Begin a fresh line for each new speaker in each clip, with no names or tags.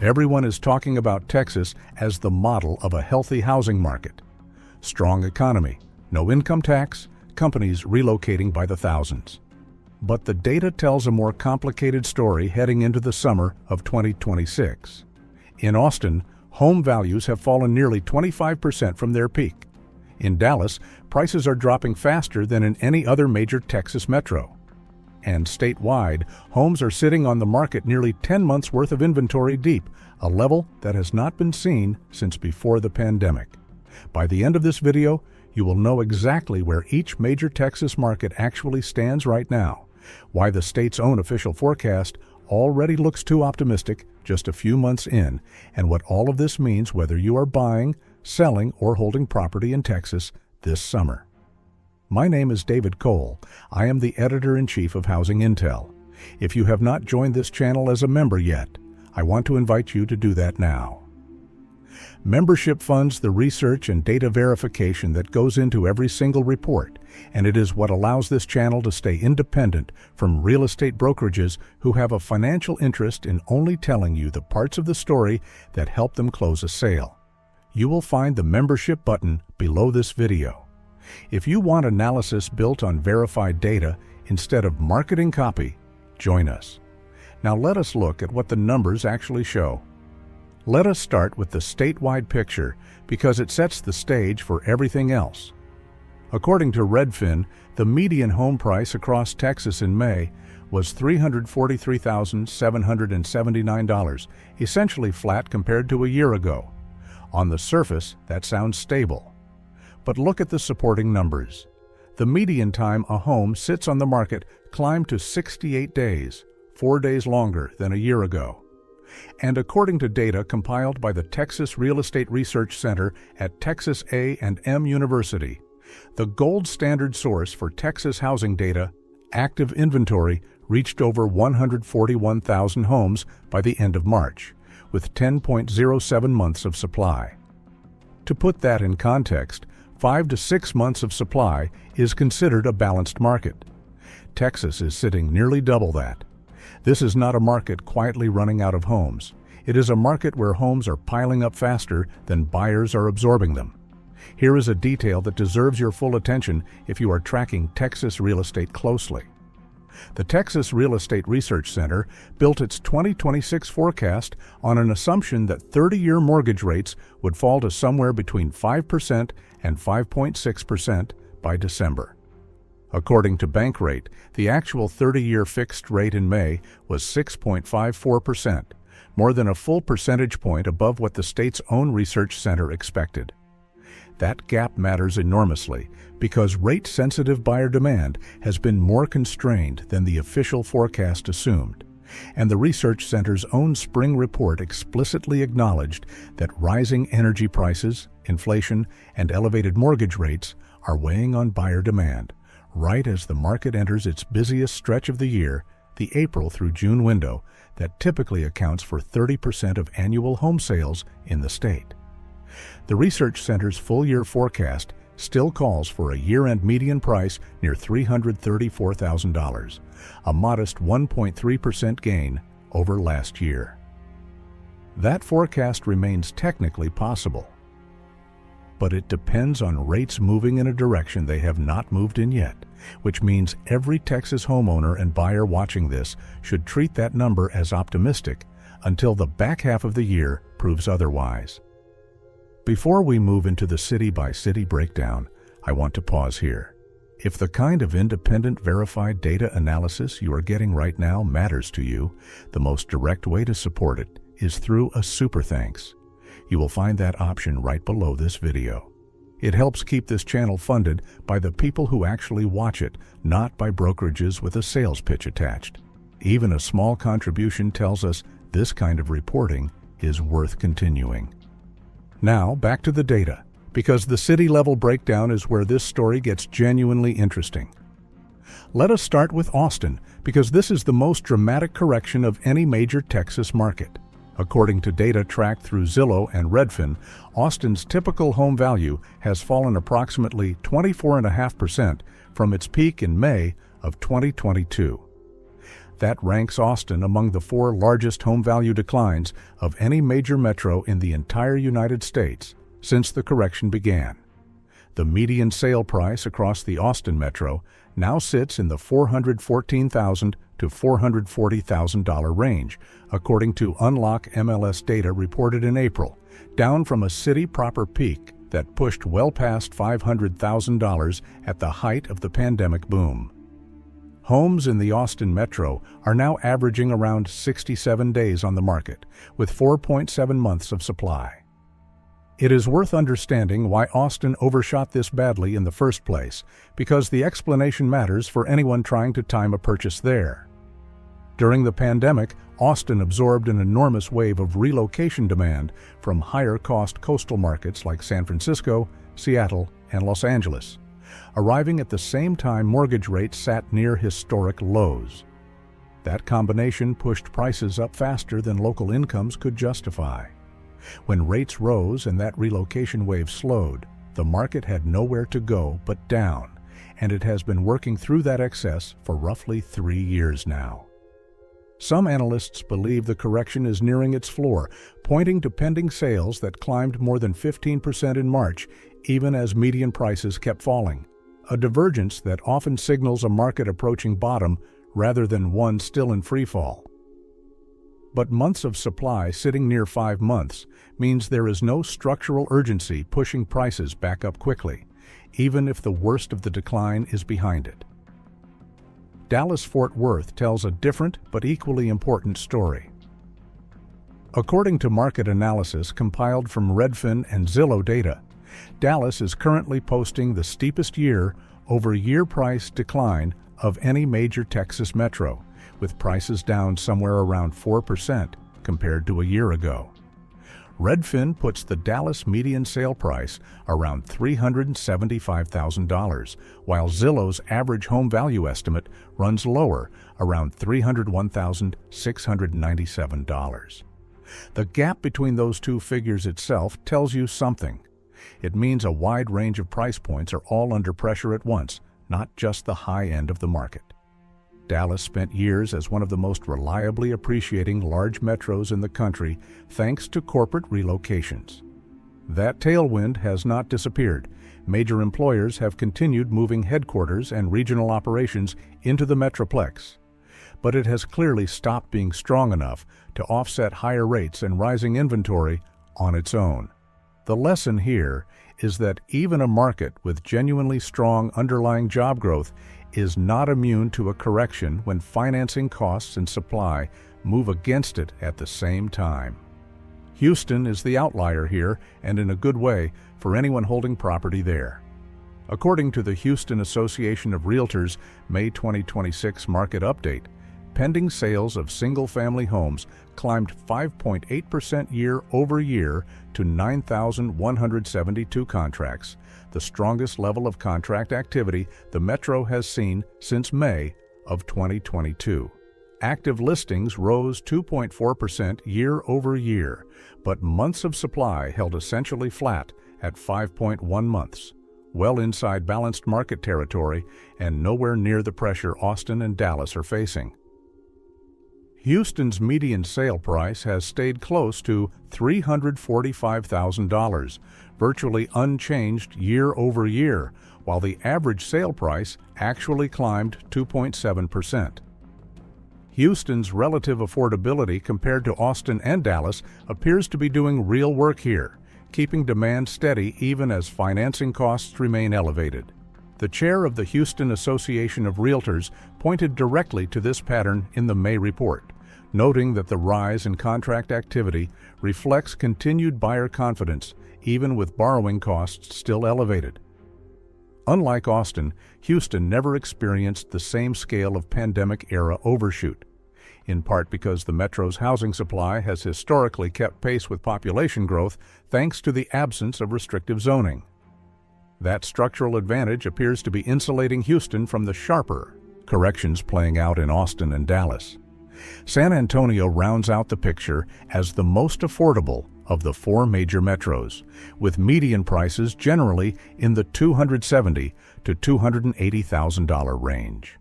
Everyone is talking about Texas as the model of a healthy housing market. Strong economy, no income tax, companies relocating by the thousands. But the data tells a more complicated story heading into the summer of 2026. In Austin, home values have fallen nearly 25% from their peak. In Dallas, prices are dropping faster than in any other major Texas metro. And statewide, homes are sitting on the market nearly 10 months' worth of inventory deep, a level that has not been seen since before the pandemic. By the end of this video, you will know exactly where each major Texas market actually stands right now, why the state's own official forecast already looks too optimistic just a few months in, and what all of this means whether you are buying, selling, or holding property in Texas this summer. My name is David Cole. I am the Editor-in-Chief of Housing Intel. If you have not joined this channel as a member yet, I want to invite you to do that now. Membership funds the research and data verification that goes into every single report, and it is what allows this channel to stay independent from real estate brokerages who have a financial interest in only telling you the parts of the story that help them close a sale. You will find the membership button below this video. If you want analysis built on verified data instead of marketing copy, join us. Now let us look at what the numbers actually show. Let us start with the statewide picture because it sets the stage for everything else. According to Redfin, the median home price across Texas in May was $343,779, essentially flat compared to a year ago. On the surface, that sounds stable. But look at the supporting numbers. The median time a home sits on the market climbed to 68 days, 4 days longer than a year ago. And according to data compiled by the Texas Real Estate Research Center at Texas A&M University, the gold standard source for Texas housing data, active inventory, reached over 141,000 homes by the end of March, with 10.07 months of supply. To put that in context, 5 to 6 months of supply is considered a balanced market. Texas is sitting nearly double that. This is not a market quietly running out of homes. It is a market where homes are piling up faster than buyers are absorbing them. Here is a detail that deserves your full attention if you are tracking Texas real estate closely. The Texas Real Estate Research Center built its 2026 forecast on an assumption that 30-year mortgage rates would fall to somewhere between 5% and 5.6% by December. According to Bankrate, the actual 30-year fixed rate in May was 6.54%, more than a full percentage point above what the state's own research center expected. That gap matters enormously because rate-sensitive buyer demand has been more constrained than the official forecast assumed, and the research center's own spring report explicitly acknowledged that rising energy prices, inflation, and elevated mortgage rates are weighing on buyer demand, right as the market enters its busiest stretch of the year, the April through June window that typically accounts for 30% of annual home sales in the state. The research center's full-year forecast still calls for a year-end median price near $334,000, a modest 1.3% gain over last year. That forecast remains technically possible, but it depends on rates moving in a direction they have not moved in yet, which means every Texas homeowner and buyer watching this should treat that number as optimistic until the back half of the year proves otherwise. Before we move into the city-by-city breakdown, I want to pause here. If the kind of independent verified data analysis you are getting right now matters to you, the most direct way to support it is through a super thanks. You will find that option right below this video. It helps keep this channel funded by the people who actually watch it, not by brokerages with a sales pitch attached. Even a small contribution tells us this kind of reporting is worth continuing. Now, back to the data, because the city-level breakdown is where this story gets genuinely interesting. Let us start with Austin, because this is the most dramatic correction of any major Texas market. According to data tracked through Zillow and Redfin, Austin's typical home value has fallen approximately 24.5% from its peak in May of 2022. That ranks Austin among the 4 largest home value declines of any major metro in the entire United States since the correction began. The median sale price across the Austin metro now sits in the $414,000 to $440,000 range, according to Unlock MLS data reported in April, down from a city proper peak that pushed well past $500,000 at the height of the pandemic boom. Homes in the Austin metro are now averaging around 67 days on the market, with 4.7 months of supply. It is worth understanding why Austin overshot this badly in the first place, because the explanation matters for anyone trying to time a purchase there. During the pandemic, Austin absorbed an enormous wave of relocation demand from higher-cost coastal markets like San Francisco, Seattle, and Los Angeles, arriving at the same time mortgage rates sat near historic lows. That combination pushed prices up faster than local incomes could justify. When rates rose and that relocation wave slowed, the market had nowhere to go but down, and it has been working through that excess for roughly 3 years now. Some analysts believe the correction is nearing its floor, pointing to pending sales that climbed more than 15% in March, even as median prices kept falling, a divergence that often signals a market approaching bottom rather than one still in freefall. But months of supply sitting near 5 months means there is no structural urgency pushing prices back up quickly, even if the worst of the decline is behind it. Dallas-Fort Worth tells a different but equally important story. According to market analysis compiled from Redfin and Zillow data, Dallas is currently posting the steepest year-over-year price decline of any major Texas metro, with prices down somewhere around 4% compared to a year ago. Redfin puts the Dallas median sale price around $375,000, while Zillow's average home value estimate runs lower, around $301,697. The gap between those two figures itself tells you something. It means a wide range of price points are all under pressure at once, not just the high end of the market. Dallas spent years as one of the most reliably appreciating large metros in the country thanks to corporate relocations. That tailwind has not disappeared. Major employers have continued moving headquarters and regional operations into the metroplex. But it has clearly stopped being strong enough to offset higher rates and rising inventory on its own. The lesson here is that even a market with genuinely strong underlying job growth is not immune to a correction when financing costs and supply move against it at the same time. Houston is the outlier here, and in a good way for anyone holding property there. According to the Houston Association of Realtors May 2026 market update, pending sales of single-family homes climbed 5.8% year-over-year to 9,172 contracts, the strongest level of contract activity the metro has seen since May of 2022. Active listings rose 2.4% year-over-year, but months of supply held essentially flat at 5.1 months, well inside balanced market territory and nowhere near the pressure Austin and Dallas are facing. Houston's median sale price has stayed close to $345,000, virtually unchanged year-over-year, while the average sale price actually climbed 2.7%. Houston's relative affordability compared to Austin and Dallas appears to be doing real work here, keeping demand steady even as financing costs remain elevated. The chair of the Houston Association of Realtors pointed directly to this pattern in the May report, noting that the rise in contract activity reflects continued buyer confidence, even with borrowing costs still elevated. Unlike Austin, Houston never experienced the same scale of pandemic-era overshoot, in part because the metro's housing supply has historically kept pace with population growth thanks to the absence of restrictive zoning. That structural advantage appears to be insulating Houston from the sharper corrections playing out in Austin and Dallas. San Antonio rounds out the picture as the most affordable of the 4 major metros, with median prices generally in the $270,000 to $280,000 range.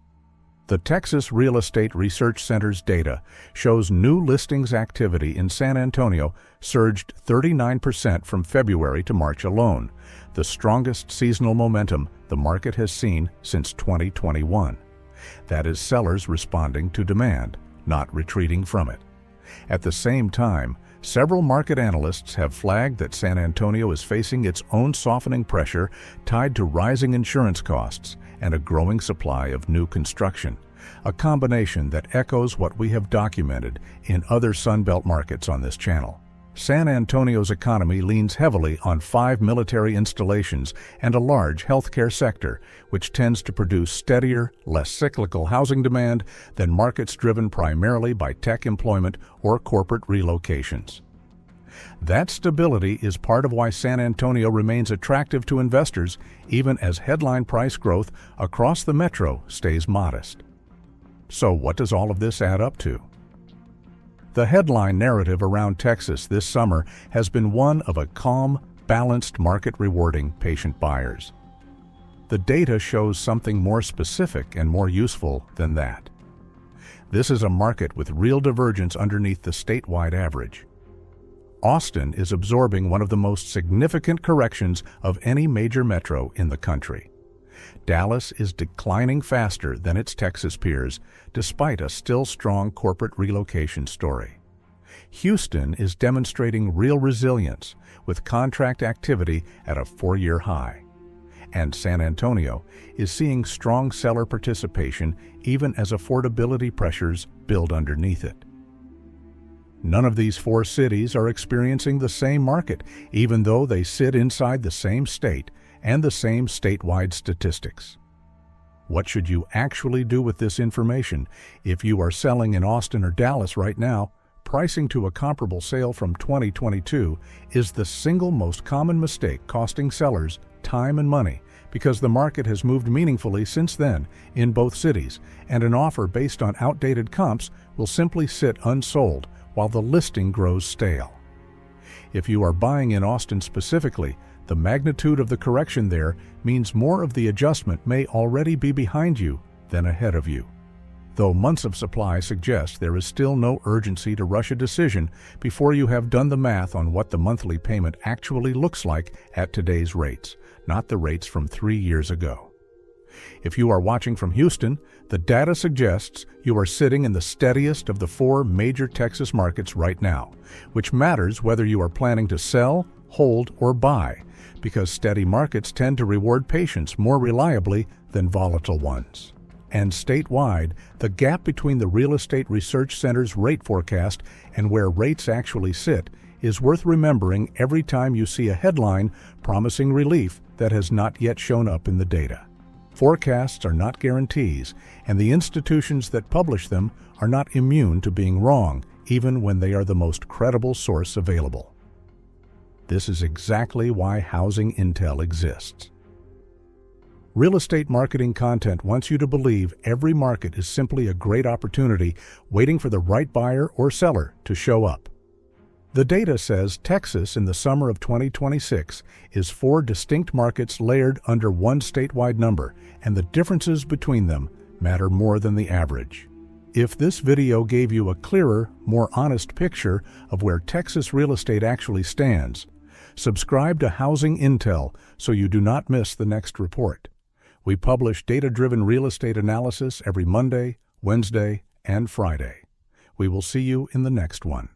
The Texas Real Estate Research Center's data shows new listings activity in San Antonio surged 39% from February to March alone, the strongest seasonal momentum the market has seen since 2021. That is sellers responding to demand, not retreating from it. At the same time, several market analysts have flagged that San Antonio is facing its own softening pressure tied to rising insurance costs and a growing supply of new construction, a combination that echoes what we have documented in other Sunbelt markets on this channel. San Antonio's economy leans heavily on 5 military installations and a large healthcare sector, which tends to produce steadier, less cyclical housing demand than markets driven primarily by tech employment or corporate relocations. That stability is part of why San Antonio remains attractive to investors, even as headline price growth across the metro stays modest. So what does all of this add up to? The headline narrative around Texas this summer has been one of a calm, balanced market rewarding patient buyers. The data shows something more specific and more useful than that. This is a market with real divergence underneath the statewide average. Austin is absorbing one of the most significant corrections of any major metro in the country. Dallas is declining faster than its Texas peers, despite a still strong corporate relocation story. Houston is demonstrating real resilience, with contract activity at a 4-year high. And San Antonio is seeing strong seller participation even as affordability pressures build underneath it. None of these 4 cities are experiencing the same market, even though they sit inside the same state and the same statewide statistics. What should you actually do with this information if you are selling in Austin or Dallas right now? Pricing to a comparable sale from 2022 is the single most common mistake costing sellers time and money, because the market has moved meaningfully since then in both cities, and an offer based on outdated comps will simply sit unsold while the listing grows stale. If you are buying in Austin specifically, the magnitude of the correction there means more of the adjustment may already be behind you than ahead of you. Though months of supply suggest there is still no urgency to rush a decision before you have done the math on what the monthly payment actually looks like at today's rates, not the rates from 3 years ago. If you are watching from Houston, the data suggests you are sitting in the steadiest of the 4 major Texas markets right now, which matters whether you are planning to sell, hold, or buy, because steady markets tend to reward patience more reliably than volatile ones. And statewide, the gap between the Real Estate Research Center's rate forecast and where rates actually sit is worth remembering every time you see a headline promising relief that has not yet shown up in the data. Forecasts are not guarantees, and the institutions that publish them are not immune to being wrong, even when they are the most credible source available. This is exactly why Housing Intel exists. Real estate marketing content wants you to believe every market is simply a great opportunity waiting for the right buyer or seller to show up. The data says Texas in the summer of 2026 is 4 distinct markets layered under one statewide number, and the differences between them matter more than the average. If this video gave you a clearer, more honest picture of where Texas real estate actually stands, subscribe to Housing Intel so you do not miss the next report. We publish data-driven real estate analysis every Monday, Wednesday, and Friday. We will see you in the next one.